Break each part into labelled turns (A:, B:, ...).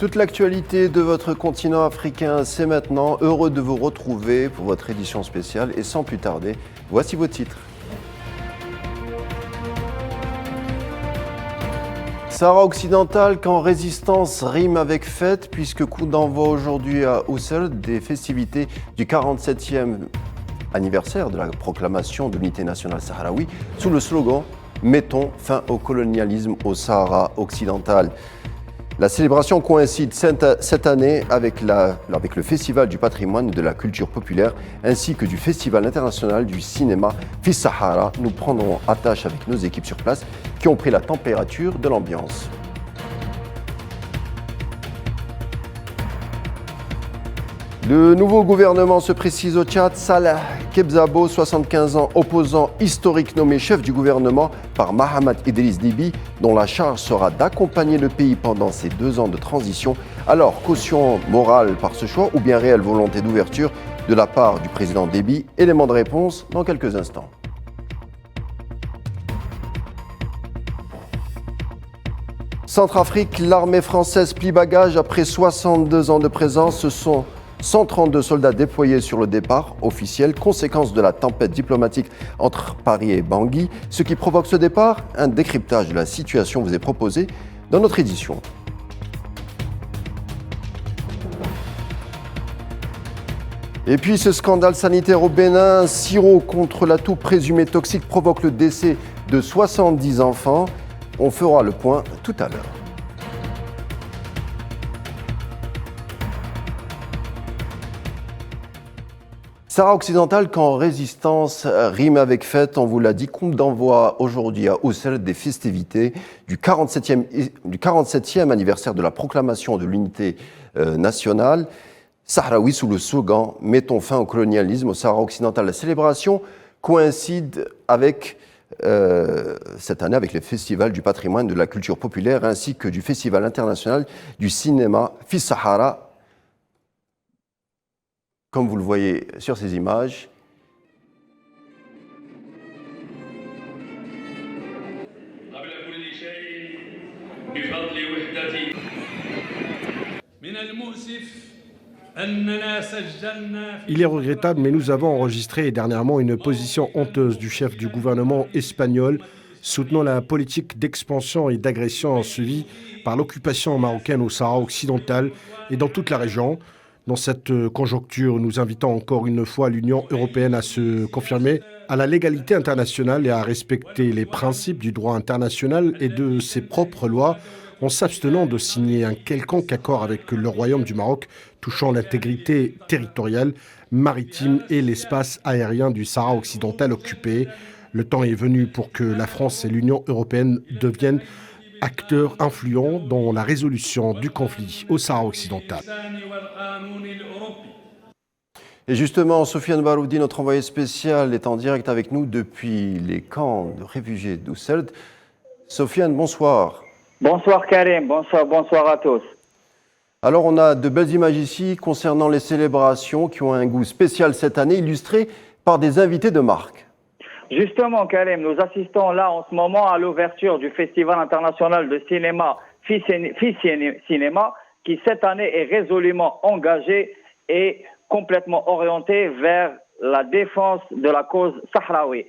A: Toute l'actualité de votre continent africain, c'est maintenant. Heureux de vous retrouver pour votre édition spéciale. Et sans plus tarder, voici vos titres. Sahara occidental, quand résistance rime avec fête, puisque coup d'envoi aujourd'hui à Oussered des festivités du 47e anniversaire de la proclamation de l'unité nationale sahraoui, sous le slogan « Mettons fin au colonialisme au Sahara occidental ». La célébration coïncide cette année avec le Festival du patrimoine de la culture populaire ainsi que du Festival international du cinéma Fils Sahara. Nous prendrons attache avec nos équipes sur place qui ont pris la température de l'ambiance. Le nouveau gouvernement se précise au Tchad. Salah Kebzabo, 75 ans, opposant historique nommé chef du gouvernement par Mahamat Idriss Déby, dont la charge sera d'accompagner le pays pendant ces 2 ans de transition. Alors, caution morale par ce choix ou bien réelle volonté d'ouverture de la part du président Déby? Élément de réponse dans quelques instants. Centrafrique, l'armée française plie bagage après 62 ans de présence. Ce sont 132 soldats déployés sur le départ officiel, conséquence de la tempête diplomatique entre Paris et Bangui. Ce qui provoque ce départ, un décryptage de la situation vous est proposé dans notre édition. Et puis ce scandale sanitaire au Bénin, un sirop contre l'atout présumé toxique provoque le décès de 70 enfants. On fera le point tout à l'heure. Sahara occidental, quand résistance rime avec fête, on vous l'a dit, coup d'envoi aujourd'hui à Oussered des festivités du 47e anniversaire de la proclamation de l'unité nationale sahraoui sous le slogan « Mettons fin au colonialisme au Sahara occidental ». La célébration coïncide avec cette année avec le Festival du patrimoine de la culture populaire ainsi que du Festival international du cinéma Fils Sahara. Comme vous le voyez sur ces images,
B: il est regrettable, mais nous avons enregistré dernièrement une position honteuse du chef du gouvernement espagnol soutenant la politique d'expansion et d'agression suivie par l'occupation marocaine au Sahara occidental et dans toute la région. Dans cette conjoncture, nous invitons encore une fois l'Union européenne à se confirmer à la légalité internationale et à respecter les principes du droit international et de ses propres lois en s'abstenant de signer un quelconque accord avec le Royaume du Maroc touchant l'intégrité territoriale, maritime et l'espace aérien du Sahara occidental occupé. Le temps est venu pour que la France et l'Union européenne deviennent acteurs influents dans la résolution du conflit au Sahara occidental.
A: Et justement, Sofiane Baroudi, notre envoyé spécial, est en direct avec nous depuis les camps de réfugiés d'Oussered. Sofiane, bonsoir.
C: Bonsoir Karim, bonsoir à tous.
A: Alors on a de belles images ici concernant les célébrations qui ont un goût spécial cette année, illustrées par des invités de marque.
C: Justement Karim, nous assistons là en ce moment à l'ouverture du Festival international de cinéma Fils Cinéma qui cette année est résolument engagé et complètement orienté vers la défense de la cause sahraoui.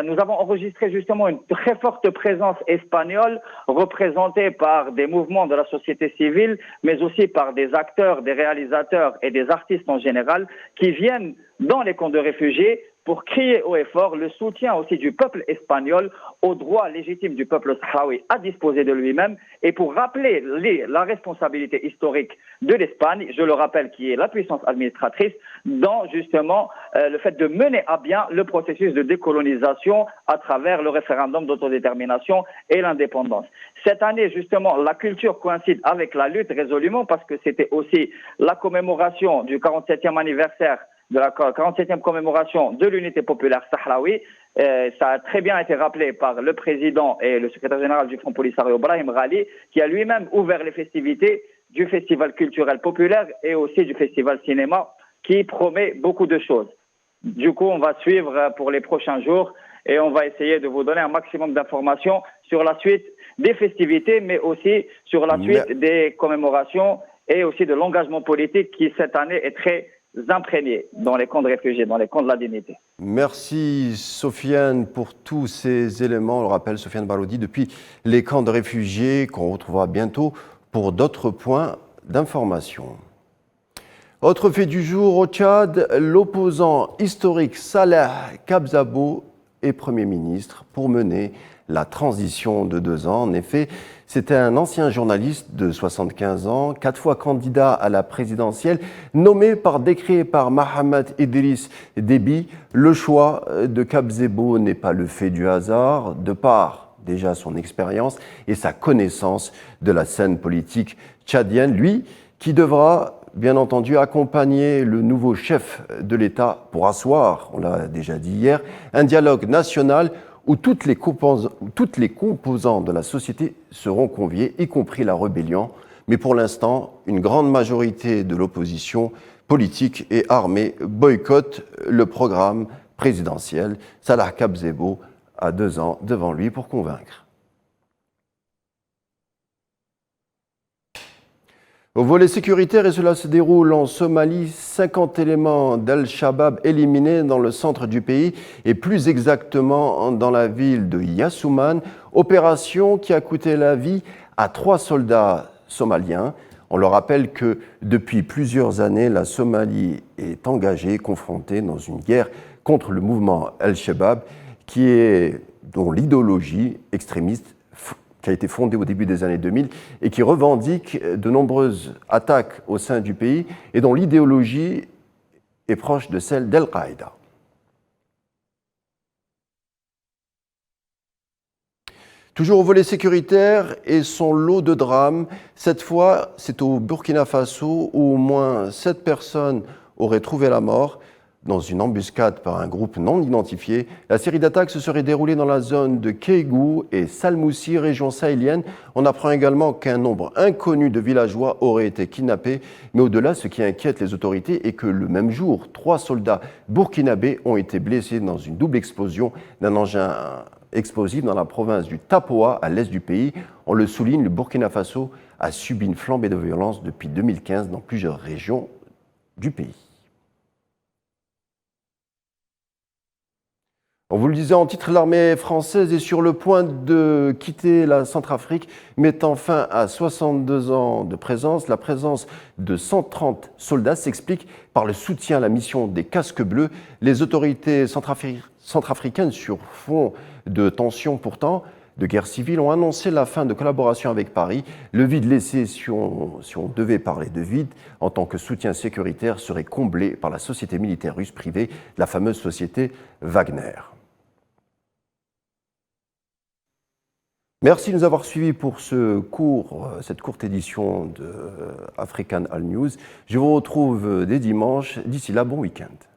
C: Nous avons enregistré justement une très forte présence espagnole représentée par des mouvements de la société civile, mais aussi par des acteurs, des réalisateurs et des artistes en général qui viennent dans les camps de réfugiés pour crier haut et fort le soutien aussi du peuple espagnol au droit légitime du peuple sahraoui à disposer de lui-même et pour rappeler la responsabilité historique de l'Espagne, je le rappelle, qui est la puissance administratrice, dans justement le fait de mener à bien le processus de décolonisation à travers le référendum d'autodétermination et l'indépendance. Cette année, justement, la culture coïncide avec la lutte résolument parce que c'était aussi la commémoration du 47e anniversaire de la 47e commémoration de l'unité populaire sahraoui. Ça a très bien été rappelé par le président et le secrétaire général du Front Polisario, Brahim Ghali, qui a lui-même ouvert les festivités du festival culturel populaire et aussi du festival cinéma, qui promet beaucoup de choses. Du coup, on va suivre pour les prochains jours et on va essayer de vous donner un maximum d'informations sur la suite des festivités, mais aussi sur la suite des commémorations et aussi de l'engagement politique qui, cette année, est très imprégné dans les camps de réfugiés, dans les camps de la dignité.
A: Merci Sofiane pour tous ces éléments. On le rappelle, Sofiane Baroudi, depuis les camps de réfugiés, qu'on retrouvera bientôt pour d'autres points d'information. Autre fait du jour au Tchad, l'opposant historique Salah Kabzabo est Premier ministre pour mener la transition de 2 ans. En effet, c'était un ancien journaliste de 75 ans, 4 fois candidat à la présidentielle, nommé par décret par Mohamed Idriss Déby. Le choix de Kabzebo n'est pas le fait du hasard, de par déjà son expérience et sa connaissance de la scène politique tchadienne. Lui, qui devra bien entendu accompagner le nouveau chef de l'État pour asseoir, on l'a déjà dit hier, un dialogue national où toutes les composantes de la société seront conviées, y compris la rébellion. Mais pour l'instant, une grande majorité de l'opposition politique et armée boycotte le programme présidentiel. Salah Kabzebo a 2 ans devant lui pour convaincre. Au volet sécuritaire, et cela se déroule en Somalie, 50 éléments d'Al-Shabaab éliminés dans le centre du pays et plus exactement dans la ville de Yassouman, opération qui a coûté la vie à 3 soldats somaliens. On leur rappelle que depuis plusieurs années, la Somalie est engagée, confrontée dans une guerre contre le mouvement Al-Shabaab dont l'idéologie extrémiste qui a été fondée au début des années 2000 et qui revendique de nombreuses attaques au sein du pays et dont l'idéologie est proche de celle d'Al-Qaïda. Toujours au volet sécuritaire et son lot de drames, cette fois c'est au Burkina Faso où au moins 7 personnes auraient trouvé la mort dans une embuscade par un groupe non identifié. La série d'attaques se serait déroulée dans la zone de Kégout et Salmoussi, région sahélienne. On apprend également qu'un nombre inconnu de villageois aurait été kidnappés. Mais au-delà, ce qui inquiète les autorités est que le même jour, 3 soldats burkinabés ont été blessés dans une double explosion d'un engin explosif dans la province du Tapoa, à l'est du pays. On le souligne, le Burkina Faso a subi une flambée de violence depuis 2015 dans plusieurs régions du pays. On vous le disait en titre, l'armée française est sur le point de quitter la Centrafrique, mettant fin à 62 ans de présence. La présence de 130 soldats s'explique par le soutien à la mission des casques bleus. Les autorités centrafricaines, sur fond de tensions pourtant, de guerre civile, ont annoncé la fin de collaboration avec Paris. Le vide laissé, si on devait parler de vide, en tant que soutien sécuritaire, serait comblé par la société militaire russe privée, la fameuse société Wagner. Merci de nous avoir suivis pour cette courte édition de African All News. Je vous retrouve dès dimanche. D'ici là, bon week-end.